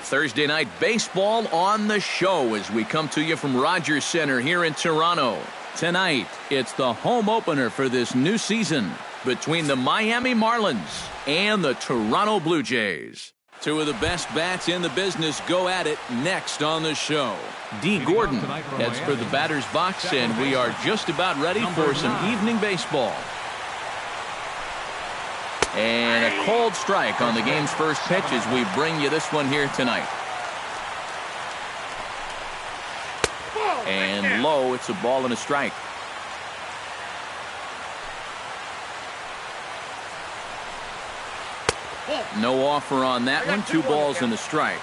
Thursday night baseball on the show as we come to you from Rogers Center here in Toronto. Tonight, it's the home opener for this new season between the Miami Marlins and the Toronto Blue Jays. Two of the best bats in the business go at it next on the show. D. Gordon heads for the batter's box, and we are just about ready for some evening baseball. And a cold strike on the game's first pitch as we bring you this one here tonight. And low, it's a ball and a strike. No offer on that one. 2 balls and a strike.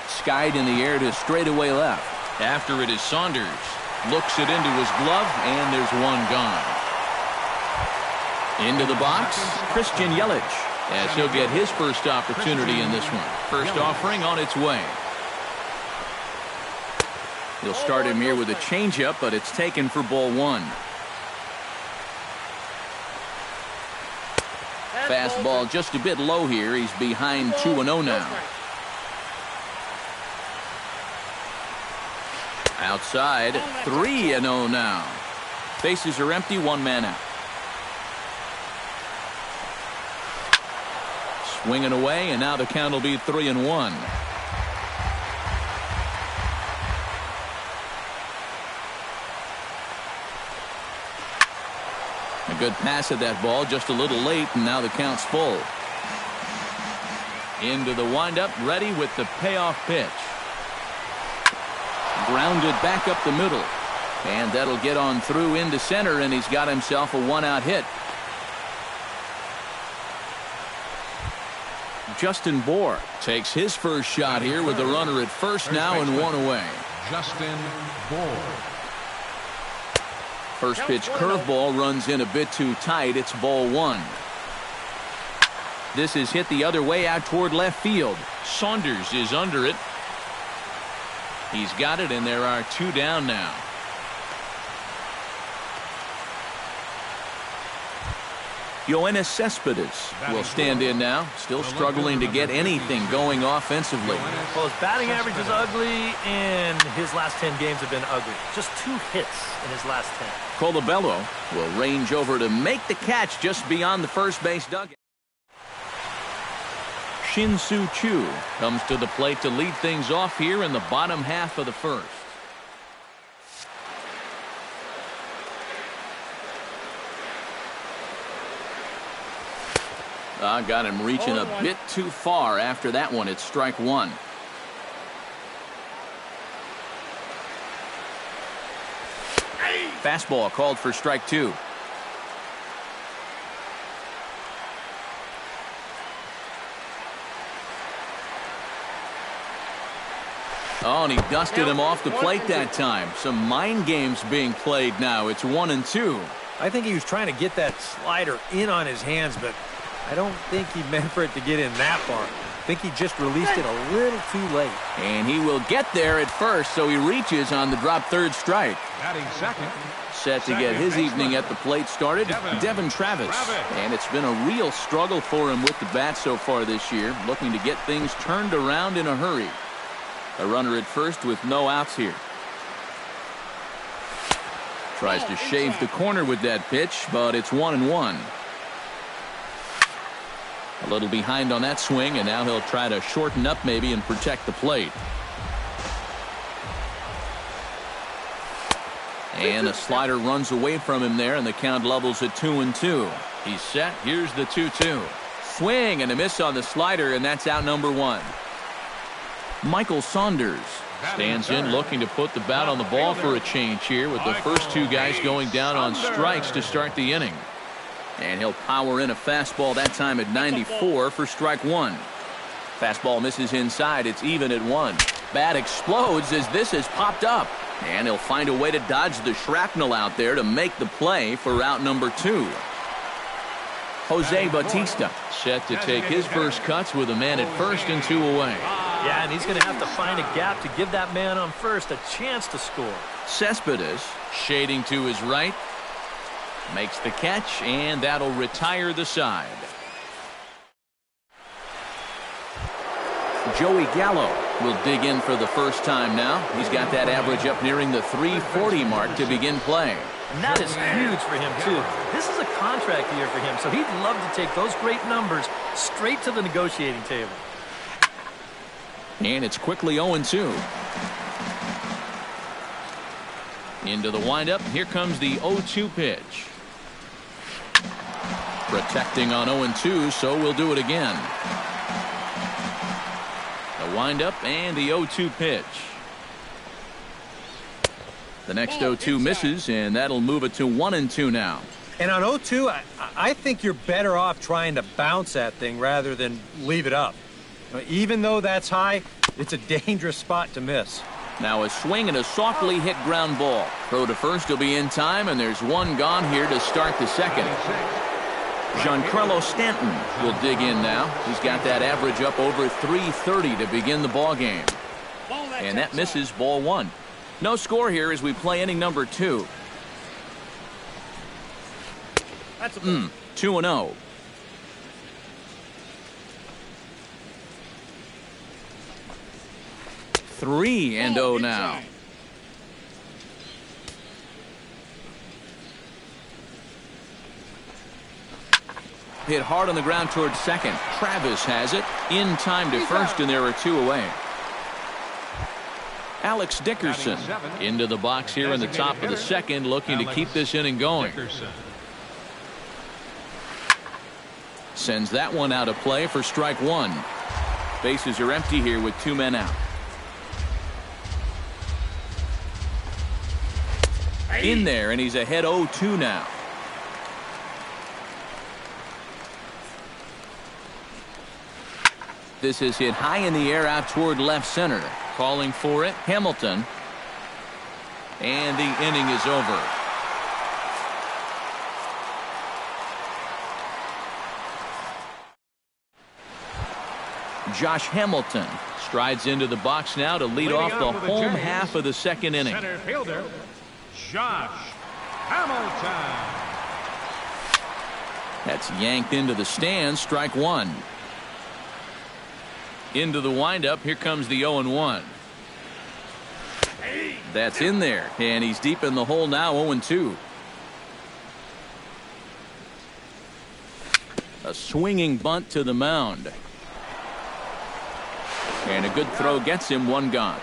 Skied in the air to straightaway left. After it is Saunders. Looks it into his glove, and there's one gone. Into the box, Christian Yelich, as he'll get his first opportunity in this one. First offering on its way. He'll start him here with a changeup, but it's taken for ball 1. Fastball just a bit low here. He's behind 2-0 now. Outside, 3-0 now. Bases are empty, 1 man out. Swinging away, and now the count will be 3-1. A good pass at that ball, just a little late, and now the count's full. Into the windup, ready with the payoff pitch. Grounded back up the middle, and that'll get on through into center, and he's got himself a 1-out hit. Justin Bour takes his first shot here with the runner at first now and 1 away. Justin Bour. First pitch curveball runs in a bit too tight. It's ball 1. This is hit the other way out toward left field. Saunders is under it. He's got it, and there are 2 down now. Yoenis Cespedes will stand in now, still struggling to get anything going offensively. Well, his batting average is ugly, and his last 10 games have been ugly. Just 2 hits in his last 10. Colabello will range over to make the catch just beyond the first base dugout. Shin-Soo Choo comes to the plate to lead things off here in the bottom half of the first. Got him reaching a bit too far after that one. It's strike 1. Fastball called for strike 2. Oh, and he dusted him off the plate that time. Some mind games being played now. It's 1-2. I think he was trying to get that slider in on his hands, but I don't think he meant for it to get in that far. I think he just released it a little too late. And he will get there at first, so he reaches on the drop third strike. Batting second. Set to get his evening at the plate started, Devin Travis. And it's been a real struggle for him with the bat so far this year, looking to get things turned around in a hurry. A runner at first with no outs here. Tries to shave the corner with that pitch, but it's 1-1. A little behind on that swing, and now he'll try to shorten up maybe and protect the plate. And a slider runs away from him there, and the count levels at 2-2. He's set. Here's the 2-2. Swing and a miss on the slider, and that's out number 1. Michael Saunders stands in looking to put the bat on the ball for a change here with the first 2 guys going down on strikes to start the inning. And he'll power in a fastball that time at 94 for strike 1. Fastball misses inside. It's even at 1. Bat explodes as this has popped up. And he'll find a way to dodge the shrapnel out there to make the play for out number 2. Jose Bautista set to take his first cuts with a man at first and 2 away. Yeah, and he's going to have to find a gap to give that man on first a chance to score. Cespedes shading to his right. Makes the catch, and that'll retire the side. Joey Gallo will dig in for the first time now. He's got that average up nearing the 340 mark to begin play. And that is huge for him, too. This is a contract year for him, so he'd love to take those great numbers straight to the negotiating table. And it's quickly 0-2. Into the windup. Here comes the 0-2 pitch. Protecting on 0-2, so we'll do it again. The windup and the 0-2 pitch. The next 0-2 misses, and that'll move it to 1-2 now. And on 0-2, I think you're better off trying to bounce that thing rather than leave it up. Even though that's high, it's a dangerous spot to miss. Now a swing and a softly hit ground ball. Throw to first will be in time, and there's one gone here to start the second. Giancarlo Stanton will dig in now. He's got that average up over 330 to begin the ball game. And that misses, ball one. No score here as we play inning number 2. That's a 2-0. Three and 0 now. Hit hard on the ground towards second. Travis has it in time to first, and there are 2 away. Alex Dickerson into the box here in the top of the second, looking to keep this inning going. Sends that one out of play for strike one. Bases are empty here with 2 men out. In there, and he's ahead 0-2 now. This is hit high in the air out toward left center. Calling for it, Hamilton. And the inning is over. Josh Hamilton strides into the box now to lead off the home half of the second inning. Center fielder, Josh Hamilton. That's yanked into the stands, strike one. Into the windup, here comes the 0-1. That's in there, and he's deep in the hole now, 0-2. A swinging bunt to the mound. And a good throw gets him, one gone.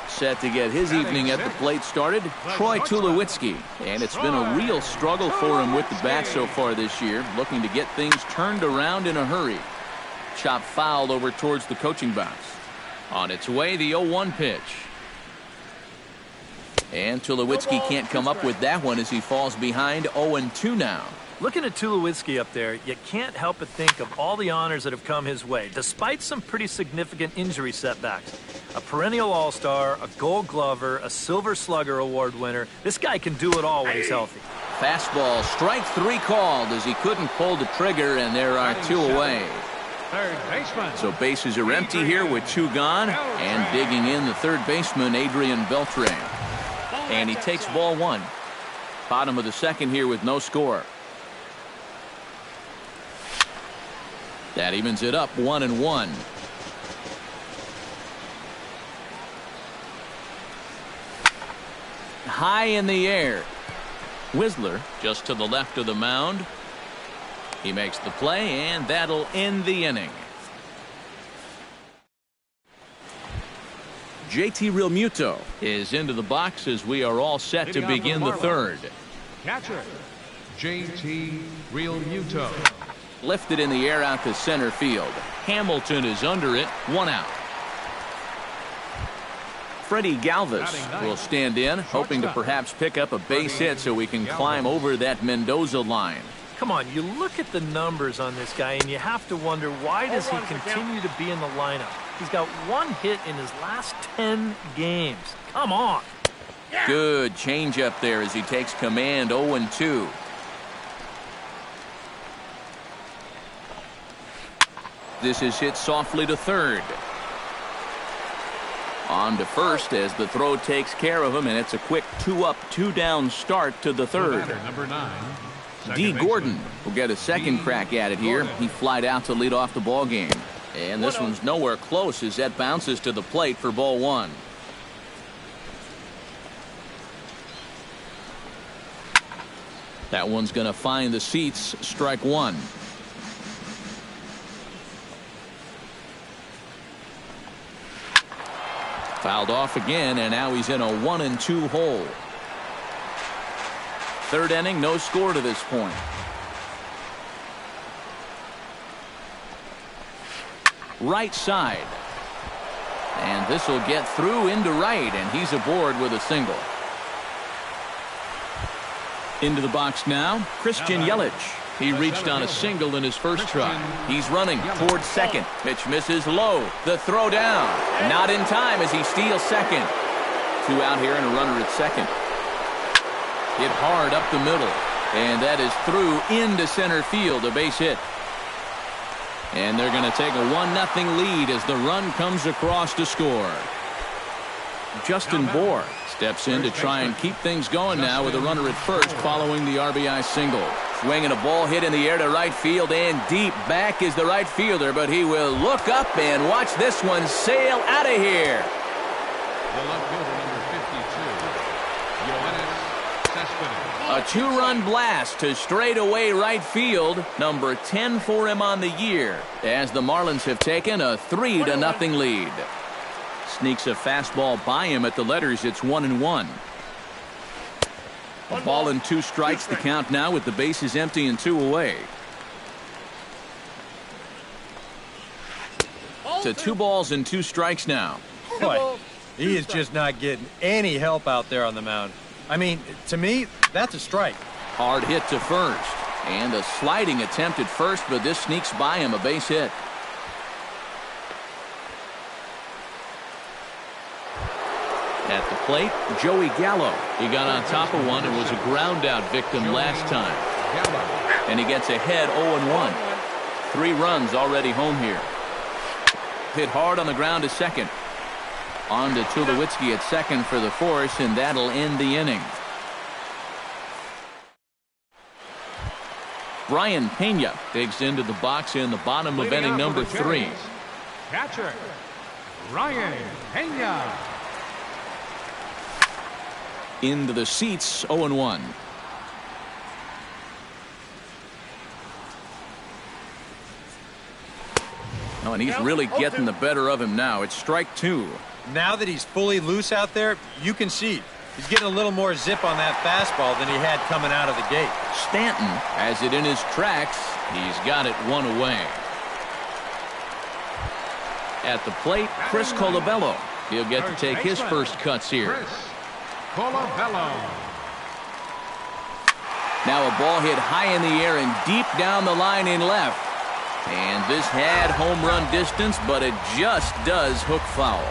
Set to get his evening at the plate started, Troy Tulowitzki. And it's been a real struggle for him with the bat so far this year, looking to get things turned around in a hurry. Chop fouled over towards the coaching box. On its way, the 0-1 pitch. And Tulowitzki can't come up with that one as he falls behind 0-2 now. Looking at Tulowitzki up there, you can't help but think of all the honors that have come his way, despite some pretty significant injury setbacks. A perennial all-star, a gold glover, a silver slugger award winner. This guy can do it all when he's healthy. Fastball, strike 3 called as he couldn't pull the trigger, and there are 2 away. Third baseman. So bases are empty here with 2 gone, and digging in the third baseman, Adrian Beltre. And he takes ball 1. Bottom of the second here with no score. That evens it up, 1-1. High in the air. Whistler just to the left of the mound. He makes the play, and that'll end the inning. JT Realmuto is into the box as we are all set to begin the third. Catcher, JT Realmuto. Lifted in the air out to center field. Hamilton is under it, 1 out. Freddie Galvis will stand in, hoping to perhaps pick up a base hit so we can climb over that Mendoza line. Come on, you look at the numbers on this guy, and you have to wonder, why does he continue to be in the lineup? He's got 1 hit in his last 10 games. Come on. Good changeup there as he takes command, 0-2. This is hit softly to third. On to first as the throw takes care of him, and it's a quick 2-up, 2-down start to the third. Batter, number 9. D. Second Gordon baseman. will get a second crack at it here. He flied out to lead off the ball game. And this one's nowhere close as that bounces to the plate for ball one. That one's going to find the seats, strike one. Fouled off again, and now he's in a 1-2 hole. Third inning, no score to this point. Right side. And this will get through into right, and he's aboard with a single. Into the box now, Christian Yelich. He reached on a single in his first try. He's running towards second. Pitch misses low. The throw down. Not in time as he steals second. 2 out here and a runner at second. Hit hard up the middle. And that is through into center field, a base hit. And they're going to take a 1-0 lead as the run comes across to score. Justin Bohr steps in to try and keep things going now with a runner at first following the RBI single. Swinging a ball hit in the air to right field, and deep back is the right fielder, but he will look up and watch this one sail out of here. The left fielder, number 52, Yoenis Cespedes. A 2-run blast to straightaway right field, number 10 for him on the year, as the Marlins have taken a 3-0 lead. Sneaks a fastball by him at the letters. It's 1-1. A ball and 2 strikes the count now with the bases empty and 2 away. To 2 balls and 2 strikes now. Boy, he is just not getting any help out there on the mound. I mean, to me, that's a strike. Hard hit to first. And a sliding attempt at first, but this sneaks by him, a base hit. At the plate, Joey Gallo. He got on top of one and was a ground out victim last time. And he gets ahead 0-1. 3 runs already home here. Hit hard on the ground to second. On to Tulowitzki at second for the force, and that'll end the inning. Brian Pena digs into the box in the bottom of inning number 3. Catcher, Ryan Pena. Into the seats, 0-1. Oh, and he's really getting the better of him now. It's strike 2. Now that he's fully loose out there, you can see he's getting a little more zip on that fastball than he had coming out of the gate. Stanton has it in his tracks. He's got it 1 away. At the plate, Chris Colabello. He'll get to take his first cuts here. Chris Colabello. Now a ball hit high in the air and deep down the line in left. And this had home run distance, but it just does hook foul.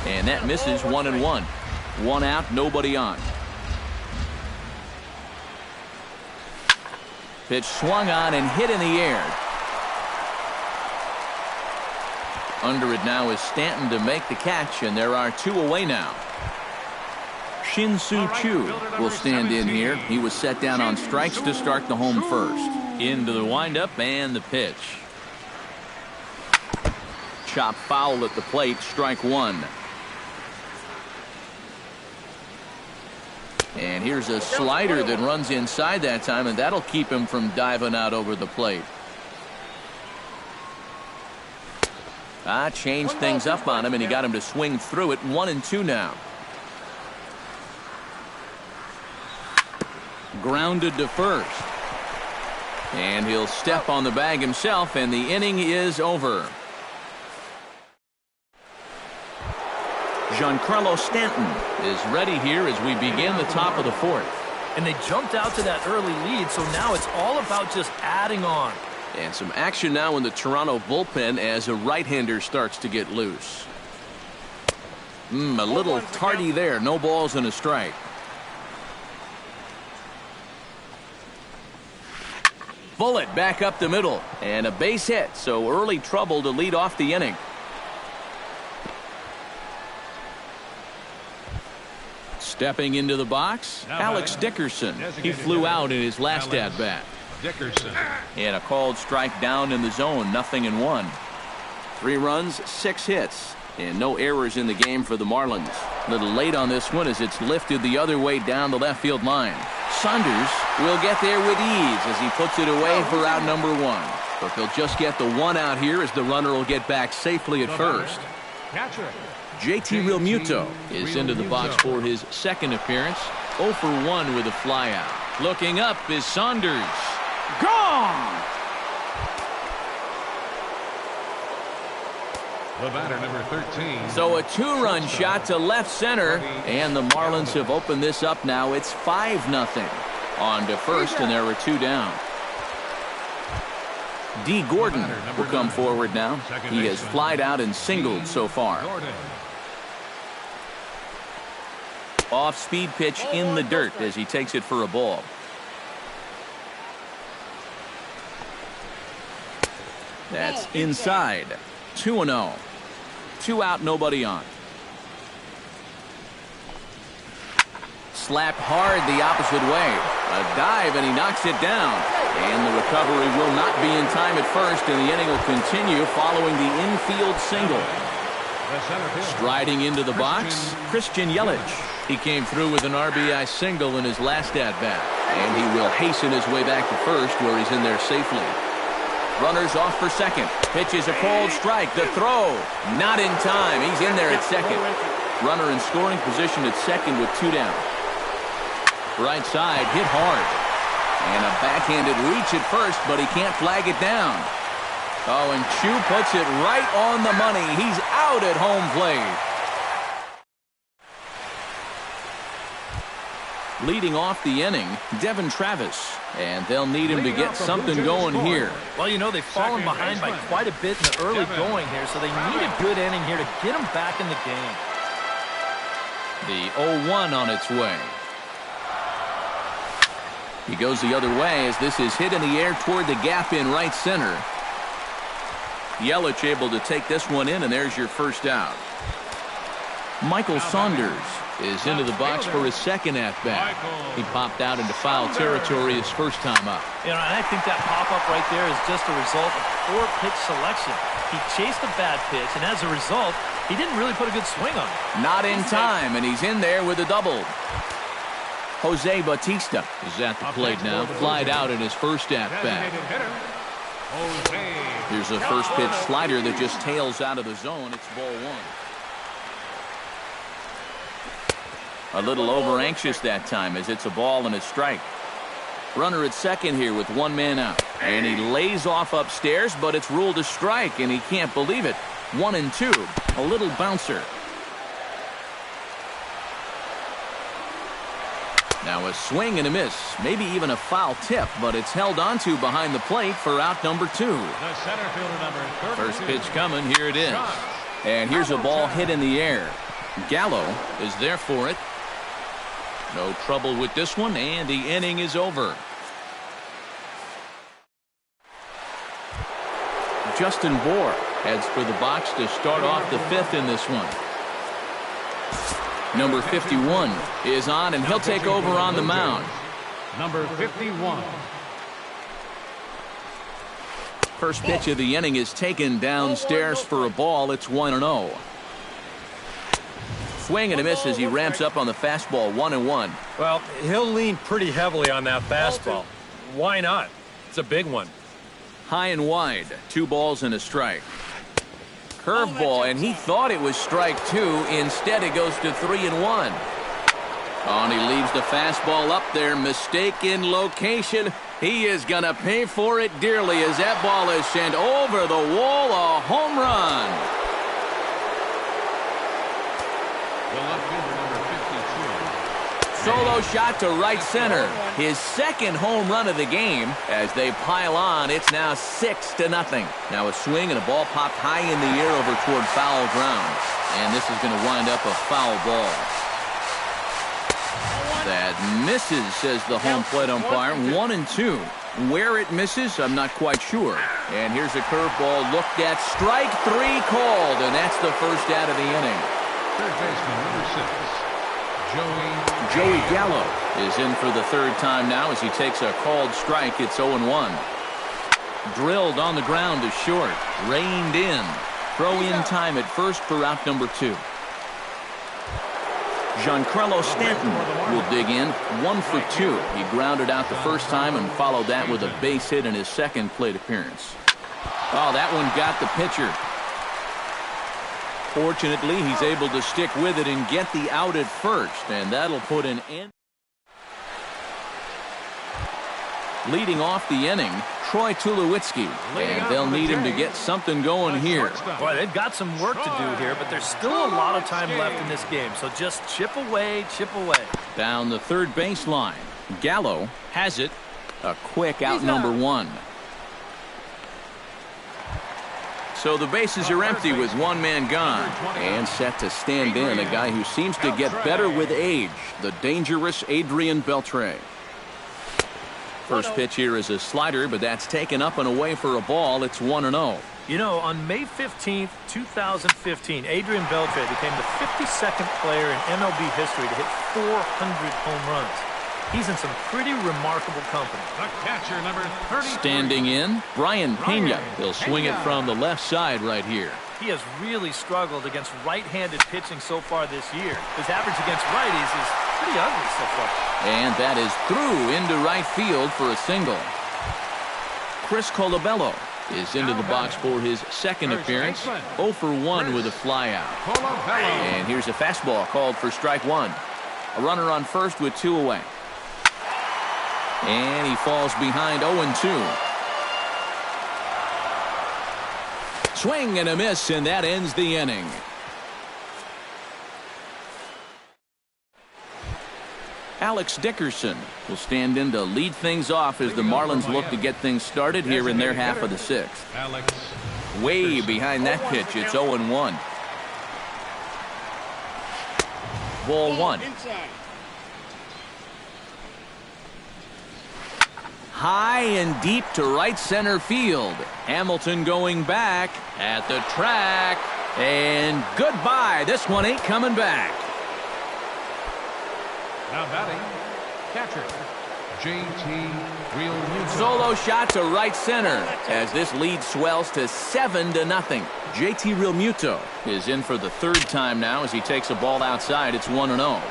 And that misses 1-1. 1 out, nobody on. Pitch swung on and hit in the air. Under it now is Stanton to make the catch, and there are 2 away now. Shin-Soo Choo will stand in here. He was set down on strikes to start the home first. Into the windup and the pitch. Chop foul at the plate, strike 1. And here's a slider that runs inside that time, and that'll keep him from diving out over the plate. Changed things up on him, and he got him to swing through it. 1-2 now. Grounded to first. And he'll step on the bag himself, and the inning is over. Giancarlo Stanton is ready here as we begin the top of the 4th. And they jumped out to that early lead, so now it's all about just adding on. And some action now in the Toronto bullpen as a right-hander starts to get loose. A little tardy there. No balls and a strike. Bullet back up the middle. And a base hit, so early trouble to lead off the inning. Stepping into the box, Alex Dickerson. He flew out in his last at-bat. Dickerson. And a called strike down in the zone, 0-1. 3 runs, 6 hits, and no errors in the game for the Marlins. A little late on this one as it's lifted the other way down the left field line. Saunders will get there with ease as he puts it away for out number 1. But they'll just get the 1 out here as the runner will get back safely at first. Catcher. JT Realmuto is into the box for his second appearance. 0 for 1 with a flyout. Looking up is Saunders. Gone! The batter, number 13. So a 2-run shot to left center, and the Marlins have opened this up now. It's 5-0 on to first, and there are 2 down. D. Gordon will come forward now. He has flied out and singled so far. Off-speed pitch in the dirt as he takes it for a ball. That's inside. 2-0. 2 out, nobody on. Slapped hard the opposite way. A dive, and he knocks it down. And the recovery will not be in time at first, and the inning will continue following the infield single. Striding into the box, Christian Yelich. He came through with an RBI single in his last at-bat. And he will hasten his way back to first, where he's in there safely. Runners off for second. Pitch is a called strike. The throw, not in time. He's in there at second. Runner in scoring position at second with 2 down. Right side, hit hard. And a backhanded reach at first, but he can't flag it down. Oh, and Chu puts it right on the money. He's out at home plate. Leading off the inning, Devin Travis. And they'll need him to get something going here. Well, you know, they've fallen behind by quite a bit in the early going here, so they need a good inning here to get them back in the game. The 0-1 on its way. He goes the other way as this is hit in the air toward the gap in right center. Yelich able to take this one in, and there's your first out. Michael Saunders is into the box for his second at-bat. He popped out into foul territory his first time up. You know, and I think that pop-up right there is just a result of poor pitch selection. He chased a bad pitch, and as a result, he didn't really put a good swing on it. Not in time, and he's in there with a double. Jose Bautista is at the plate now. Flied out in his first at-bat. Here's a first pitch slider that just tails out of the zone. It's ball 1. A little over anxious that time as it's a ball and a strike. Runner at second here with 1 man out. And he lays off upstairs, but it's ruled a strike, and he can't believe it. 1-2. A little bouncer. Now a swing and a miss. Maybe even a foul tip, but it's held onto behind the plate for out number 2. The center fielder, number 32. First pitch coming. Here it is. And here's a ball hit in the air. Gallo is there for it. No trouble with this one, and the inning is over. Justin Bohr heads for the box to start off the 5th in this one. Number 51 is on, and he'll take over on the mound. Number 51. First pitch of the inning is taken downstairs for a ball. It's 1-0. Swing and a miss as he ramps up on the fastball. 1-1. Well, he'll lean pretty heavily on that fastball. Why not? It's a big one. High and wide. 2 balls and a strike. Curveball, and he thought it was strike 2. Instead, it goes to 3-1. Oh, and he leaves the fastball up there. Mistake in location. He is going to pay for it dearly as that ball is sent over the wall. A home run. The left fielder, number 52. Solo shot to right center. His second home run of the game. As they pile on, it's now 6-0. Now a swing and a ball popped high in the air over toward foul ground. And this is going to wind up a foul ball. That misses, says the home plate umpire. 1-2. Where it misses, I'm not quite sure. And here's a curveball looked at. Strike 3 called, and that's the first out of the inning. Third baseman, number 6. Joey Gallo is in for the third time now as he takes a called strike. It's 0-1. Drilled on the ground to short. Reined in. Throw in time at first for out number 2. Giancarlo Stanton will dig in. 1 for 2. He grounded out the first time and followed that with a base hit in his second plate appearance. Oh, that one got the pitcher. Fortunately, he's able to stick with it and get the out at first, and that'll put an end. Leading off the inning, Troy Tulowitzki, and they'll need him to get something going here. Boy, they've got some work to do here, but there's still a lot of time left in this game, so just chip away, chip away. Down the third baseline, Gallo has it. A quick out number 1. So the bases are empty with one man gone. And set to stand in a guy who seems to get better with age, the dangerous Adrian Beltre. First pitch here is a slider, but that's taken up and away for a ball. It's 1-0. You know, on May 15th, 2015, Adrian Beltre became the 52nd player in MLB history to hit 400 home runs. He's in some pretty remarkable company. The catcher, number 33. Standing in, Brian Pena. He'll swing it from the left side right here. He has really struggled against right-handed pitching so far this year. His average against righties is pretty ugly so far. And that is through into right field for a single. Chris Colabello is into the box for his second appearance. 0 for 1 with a flyout. And here's a fastball called for strike 1. A runner on first with 2 away. And he falls behind 0-2. Swing and a miss, and that ends the inning. Alex Dickerson will stand in to lead things off as the Marlins look to get things started here in their half of the 6th. Way behind that pitch, it's 0-1. Ball 1. High and deep to right center field. Hamilton going back at the track. And goodbye. This one ain't coming back. Now batting, catcher, J.T. Realmuto. Solo shot to right center as this lead swells to 7-0. J.T. Realmuto is in for the third time now as he takes a ball outside. It's 1-0.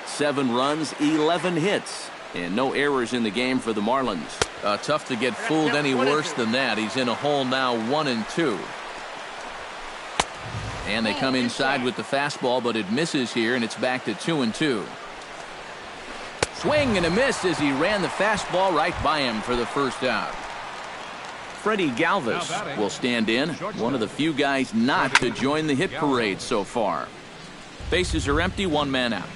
7 runs, 11 hits. And no errors in the game for the Marlins. Tough to get fooled any worse than that. He's in a hole now, 1-2. And they come inside with the fastball, but it misses here, and it's back to 2-2. Swing and a miss as he ran the fastball right by him for the first out. Freddie Galvis will stand in, one of the few guys not to join the hit parade so far. Bases are empty, 1 man out.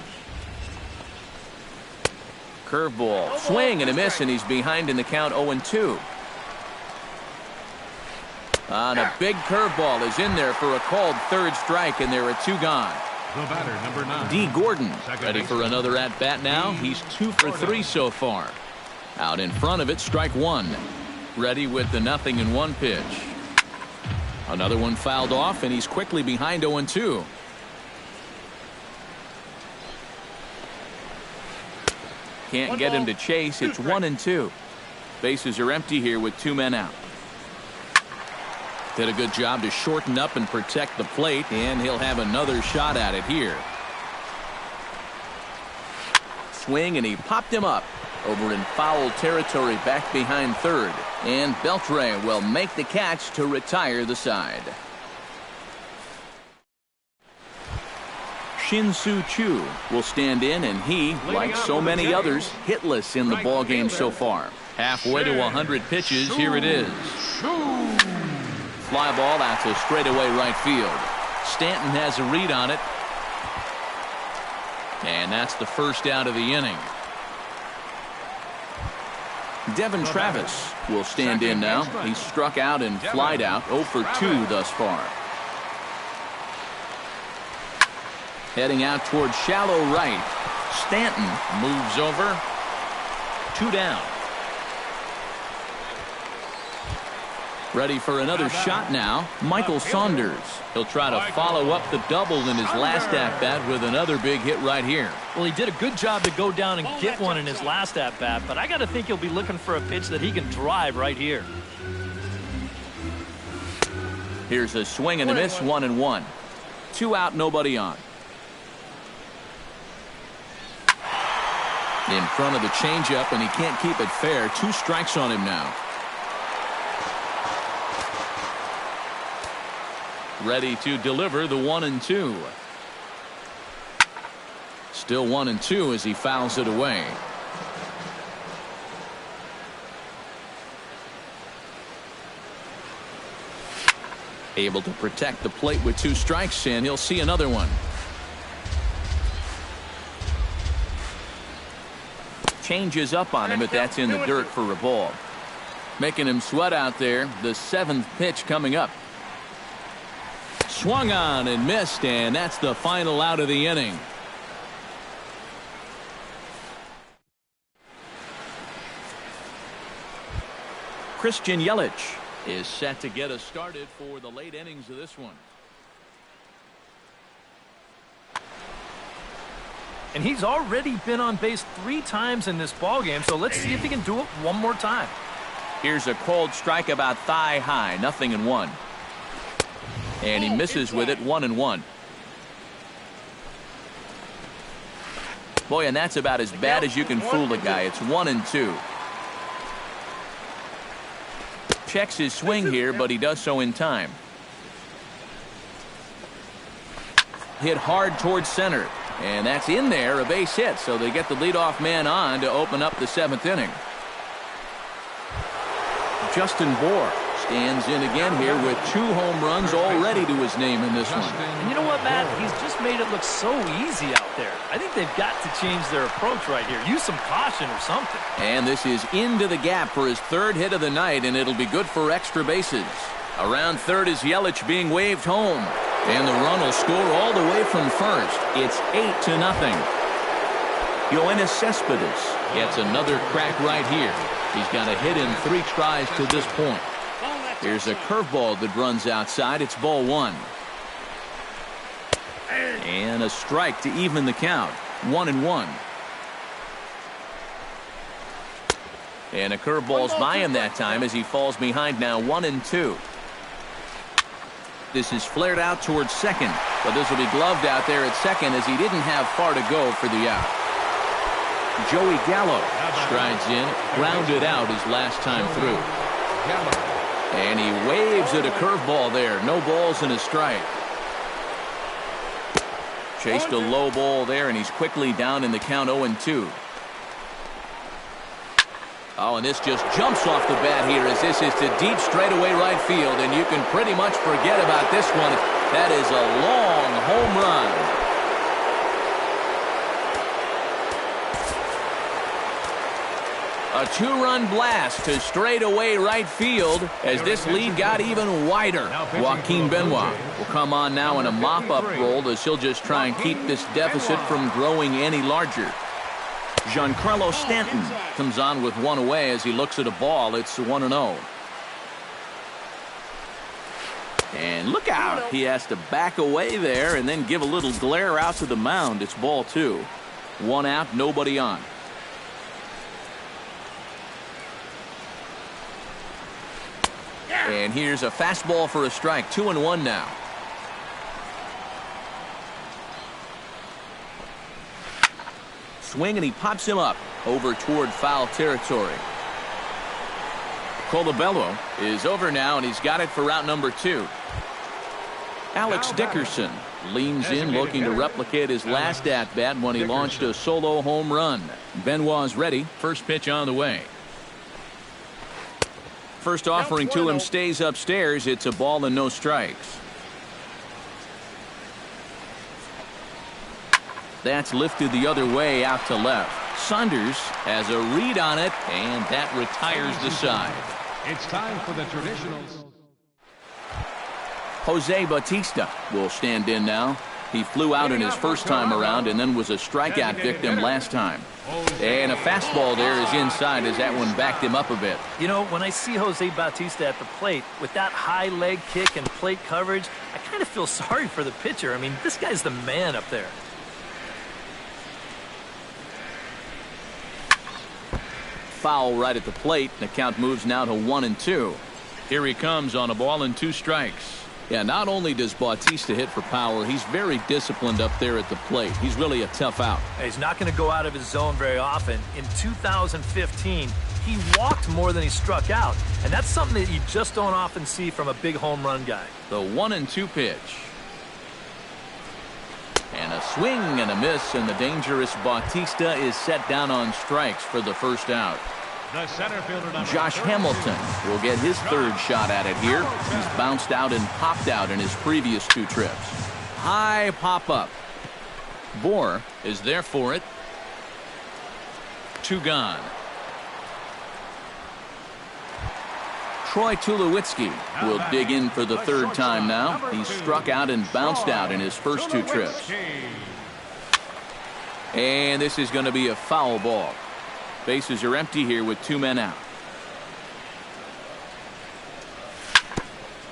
Curveball, swing and a miss, and he's behind in the count 0-2. And a big curveball is in there for a called third strike, and there are 2 gone. The batter, number 9. D. Gordon ready for another at-bat now. He's 2 for 3 so far. Out in front of it, strike 1. Ready with the 0-1 pitch. Another one fouled off, and he's quickly behind 0-2. Can't get him to chase. It's 1-2. Bases are empty here with 2 men out. Did a good job to shorten up and protect the plate, and he'll have another shot at it here. Swing, and he popped him up over in foul territory back behind third. And Beltre will make the catch to retire the side. Shin-Soo Choo will stand in, and he, like so many others, hitless in the ballgame so far. Halfway to 100 pitches, here it is. Fly ball out to straightaway right field. Stanton has a read on it. And that's the first out of the inning. Devin Travis will stand in now. He's struck out and flied out, 0 for 2 thus far. Heading out towards shallow right. Stanton moves over. 2 down. Ready for another shot now, Michael Saunders. He'll try to follow up the double in his last at-bat with another big hit right here. Well, he did a good job to go down and get one in his last at-bat, but I got to think he'll be looking for a pitch that he can drive right here. Here's a swing and a miss, 1-1. 2 out, nobody on. In front of the changeup, and he can't keep it fair. 2 strikes on him now. Ready to deliver the 1-2. Still 1-2 as he fouls it away. Able to protect the plate with 2 strikes, and he'll see another one. Changes up on him, but that's in the dirt for a ball. Making him sweat out there. The 7th pitch coming up. Swung on and missed, and that's the final out of the inning. Christian Yelich is set to get us started for the late innings of this one. And he's already been on base 3 times in this ballgame, so let's see if he can do it one more time. Here's a cold strike about thigh high, 0-1. And he misses with it, 1-1. Boy, and that's about as bad as you can fool a guy. It's 1-2. Checks his swing here, but he does so in time. Hit hard towards center. And that's in there, a base hit. So they get the leadoff man on to open up the 7th inning. Justin Bour stands in again here with 2 home runs already to his name in this one. And you know what, Matt? He's just made it look so easy out there. I think they've got to change their approach right here. Use some caution or something. And this is into the gap for his 3rd hit of the night, and it'll be good for extra bases. Around third is Yelich being waved home. And the run will score all the way from first. It's 8-0. Yoenis Cespedes gets another crack right here. He's got a hit in 3 tries to this point. Here's a curveball that runs outside. It's ball 1. And a strike to even the count. 1-1. And a curveball's by him that time as he falls behind now 1-2. This is flared out towards second, but this will be gloved out there at second as he didn't have far to go for the out. Joey Gallo strides in, grounded out his last time through. And he waves at a curveball there. No balls and a strike. Chased a low ball there, and he's quickly down in the count 0-2. Oh, and this just jumps off the bat here as this is to deep straightaway right field, and you can pretty much forget about this one. That is a long home run. A 2-run blast to straightaway right field as this lead got even wider. Joaquin Benoit will come on now in a mop-up role as he'll just try and keep this deficit from growing any larger. Giancarlo Stanton comes on with 1 away as he looks at a ball. It's 1-0. And look out. He has to back away there and then give a little glare out to the mound. It's ball 2. 1 out, nobody on. And here's a fastball for a strike. 2-1 now. Swing, and he pops him up over toward foul territory. Colabello is over now, and he's got it for route number 2. Alex Dickerson leans in, looking to replicate his last at-bat when he launched a solo home run. Benoit's ready. First pitch on the way. First offering to him stays upstairs. It's a ball and no strikes. That's lifted the other way out to left. Saunders has a read on it, and that retires the side. It's time for the traditionals. Jose Bautista will stand in now. He flew out in his first time around and then was a strikeout victim last time. And a fastball there is inside as that one backed him up a bit. You know, when I see Jose Bautista at the plate with that high leg kick and plate coverage, I kind of feel sorry for the pitcher. I mean, this guy's the man up there. Foul right at the plate. The count moves now to 1-2. Here he comes on a ball and 2 strikes. Yeah, not only does Bautista hit for power, he's very disciplined up there at the plate. He's really a tough out. He's not going to go out of his zone very often. In 2015, he walked more than he struck out, and that's something that you just don't often see from a big home run guy. The 1-2 pitch. And a swing and a miss, and the dangerous Bautista is set down on strikes for the first out. The center fielder, number Josh 32. Hamilton will get his 3rd shot at it here. He's bounced out and popped out in his previous 2 trips. High pop up. Bohr is there for it. 2 gone. Troy Tulowitzki will dig in for the 3rd time now. He's struck out and bounced out in his first 2 trips. And this is going to be a foul ball. Bases are empty here with 2 men out.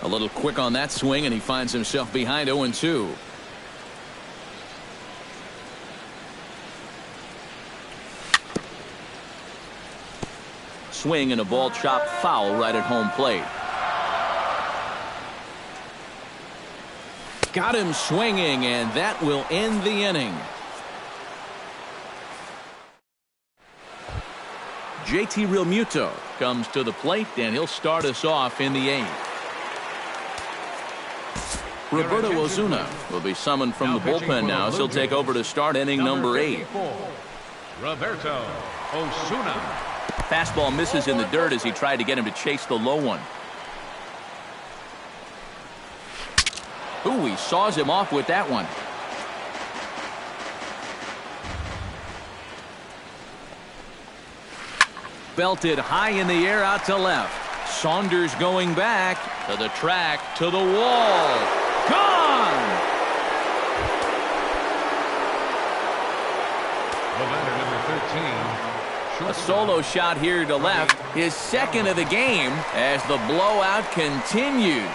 A little quick on that swing, and he finds himself behind 0-2. Swing and a ball chopped foul right at home plate. Got him swinging, and that will end the inning. JT Realmuto comes to the plate, and he'll start us off in the 8th. Roberto Ozuna will be summoned from the bullpen now as he'll take over to start inning number 8. Roberto Ozuna. Fastball misses in the dirt as he tried to get him to chase the low one. Ooh, he saws him off with that one. Belted high in the air out to left. Saunders going back to the track, to the wall. Gone! The batter, number 13. A solo shot here to left. His 2nd of the game as the blowout continues.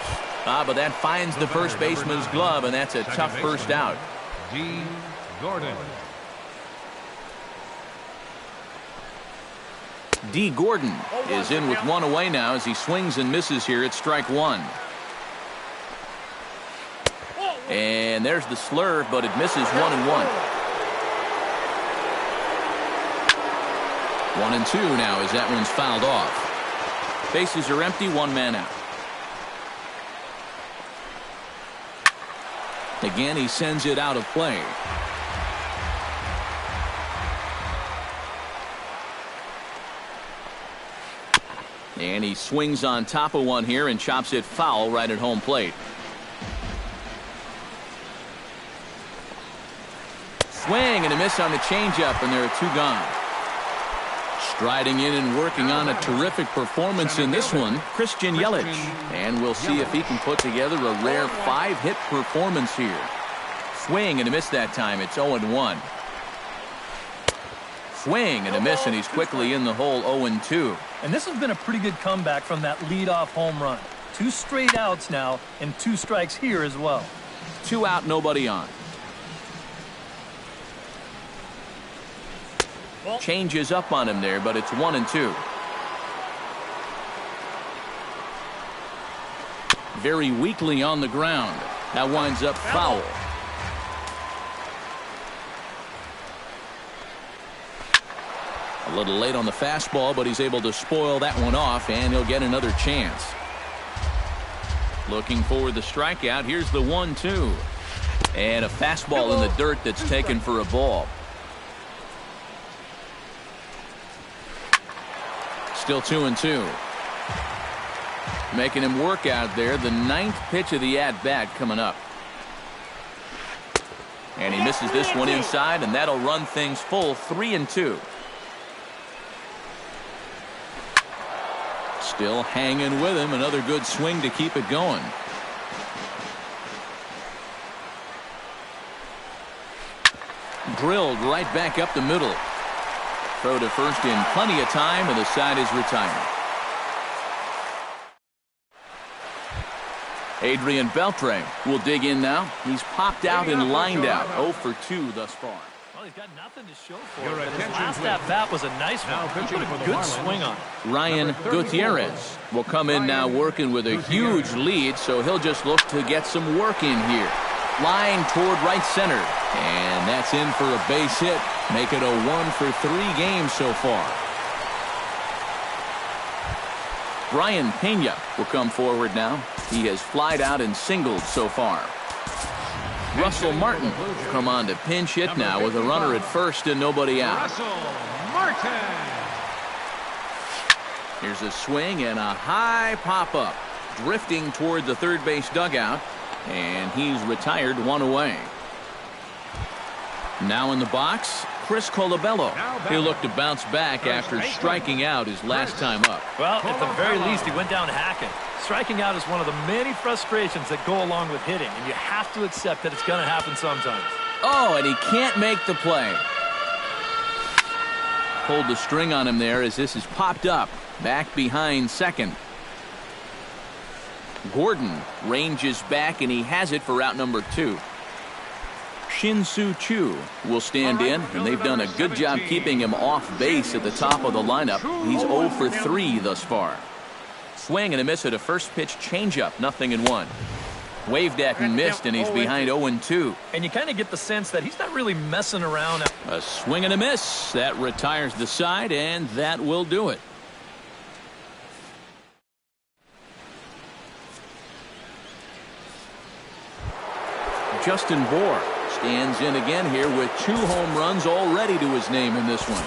But that finds the first baseman's glove, and that's a tough first out. D. Gordon. D. Gordon is in with 1 away now as he swings and misses here at strike 1. And there's the slurve, but it misses 1-1. 1-2 now as that one's fouled off. Bases are empty, 1 man out. Again, he sends it out of play. And he swings on top of one here and chops it foul right at home plate. Swing and a miss on the changeup, and there are 2 gone. Striding in and working on a terrific performance in this one, Christian Yelich. And we'll see if he can put together a rare 5-hit performance here. Swing and a miss that time. It's 0-1. Swing and a miss, and he's quickly in the hole, 0-2. And this has been a pretty good comeback from that leadoff home run. 2 straight outs now and 2 strikes here as well. 2 out, nobody on. Changes up on him there, but it's 1-2. Very weakly on the ground. That winds up foul. A little late on the fastball, but he's able to spoil that one off, and he'll get another chance. Looking for the strikeout. Here's the 1-2. And a fastball in the dirt that's taken for a ball. Still 2-2. Making him work out there. The 9th pitch of the at-bat coming up. And he misses this one inside, and that'll run things full, 3-2. Still hanging with him. Another good swing to keep it going. Drilled right back up the middle. Throw to first in plenty of time, and the side is retired. Adrian Beltre will dig in now. He's popped out and lined out. 0 for 2 thus far. Well, he's got nothing to show for it, but his last at-bat was a nice one. He put a good swing on it. Ryan Gutierrez will come in now working with a huge lead, so he'll just look to get some work in here. Line toward right center, and that's in for a base hit. Make it a 1 for 3 game so far. Brian Pena will come forward now. He has flied out and singled so far. Russell Martin will come on to pinch hit now with a runner at first and nobody out. Russell Martin. Here's a swing and a high pop-up. Drifting toward the third base dugout. And he's retired, 1 away. Now in the box, Chris Colabello. He'll look to bounce back after striking out his last time up. Well, at the very least, he went down hacking. Striking out is one of the many frustrations that go along with hitting, and you have to accept that it's going to happen sometimes. Oh, and he can't make the play. Pulled the string on him there as this is popped up. Back behind second. Gordon ranges back, and he has it for out number 2. Shin-Soo Choo will stand in, and they've done a good job keeping him off base at the top of the lineup. He's 0 for 3 thus far. Swing and a miss at a first pitch changeup, 0-1. Waved at and missed, and he's behind 0-2. And you kind of get the sense that he's not really messing around. A swing and a miss. That retires the side, and that will do it. Justin Bour stands in again here with 2 home runs already to his name in this one.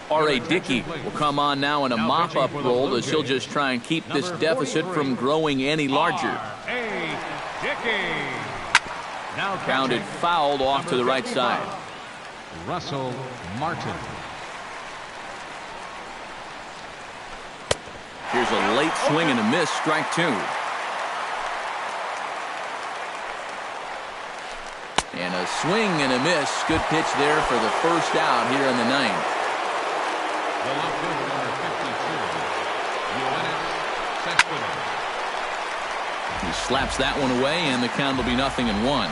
R.A. Dickey will come on now in a mop-up role as he'll just try and keep this deficit from growing any larger. R.A. Dickey. Counted fouled off to the right side. Russell Martin. Here's a late swing and a miss, strike 2. And a swing and a miss. Good pitch there for the first out here in the 9th. The left fielder, number 52. He slaps that one away, and the count will be 0-1.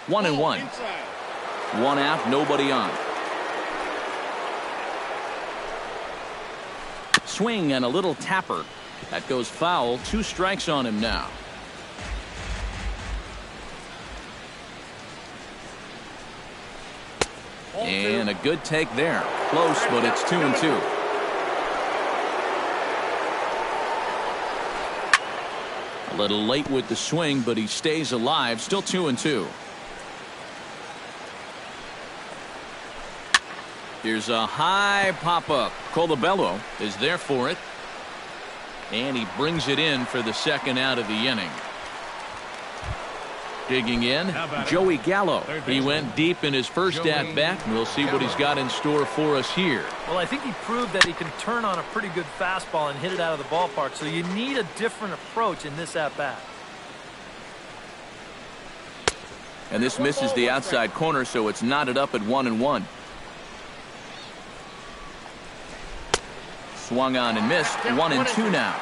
1-1. 1 out, nobody on. Swing and a little tapper. That goes foul. 2 strikes on him now. And a good take there. Close, but it's 2-2. A little late with the swing, but he stays alive. Still 2-2. Here's a high pop-up. Colabello is there for it. And he brings it in for the second out of the inning. Digging in, Joey Gallo. He went deep in his first at-bat, and we'll see what he's got in store for us here. Well, I think he proved that he can turn on a pretty good fastball and hit it out of the ballpark, so you need a different approach in this at-bat. And this misses the outside corner, so it's knotted up at 1-1. Swung on and missed. 1-2 now.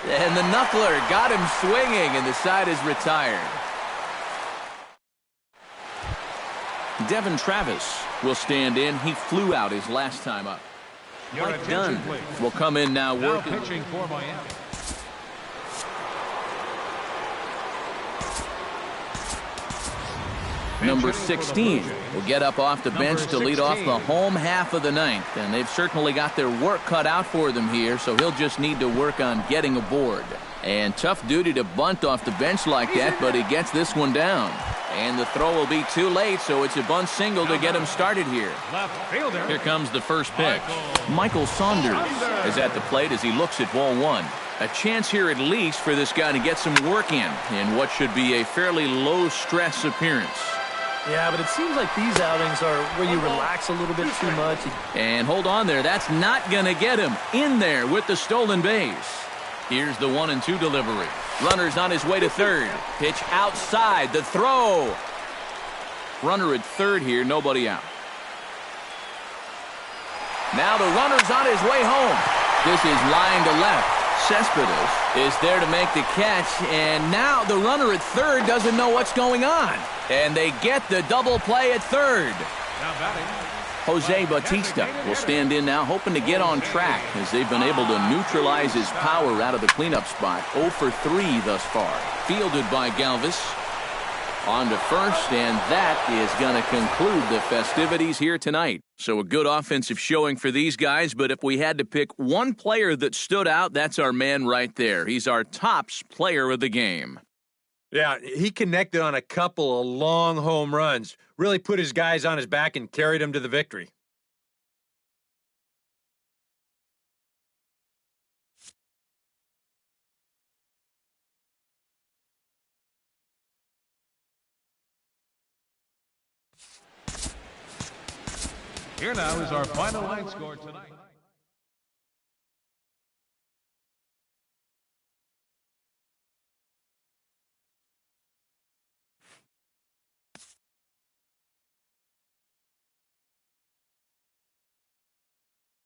And the knuckler got him swinging, and the side is retired. Devin Travis will stand in. He flew out his last time up. Mike Dunn will come in now working. Pitching for Miami. Number 16 will get up off the bench to lead off the home half of the 9th. And they've certainly got their work cut out for them here, so he'll just need to work on getting aboard. And tough duty to bunt off the bench like that, but he gets this one down. And the throw will be too late, so it's a bunt single to get him started here. Left fielder. Here comes the first pitch. Michael Saunders is at the plate as he looks at ball 1. A chance here at least for this guy to get some work in what should be a fairly low-stress appearance. Yeah, but it seems like these outings are where you relax a little bit too much. And hold on there. That's not going to get him in there with the stolen base. Here's the 1-2 delivery. Runner's on his way to third. Pitch outside. The throw. Runner at third here. Nobody out. Now the runner's on his way home. This is line to left. Cespedes is there to make the catch, and now the runner at third doesn't know what's going on. And they get the double play at third. Now batting. Jose Bautista will stand in now, hoping to get on track as they've been able to neutralize his power out of the cleanup spot. 0 for 3 thus far. Fielded by Galvis. On to first, and that is going to conclude the festivities here tonight. So a good offensive showing for these guys, but if we had to pick one player that stood out, that's our man right there. He's our tops player of the game. Yeah, he connected on a couple of long home runs, really put his guys on his back and carried them to the victory. Here now is our final line score tonight.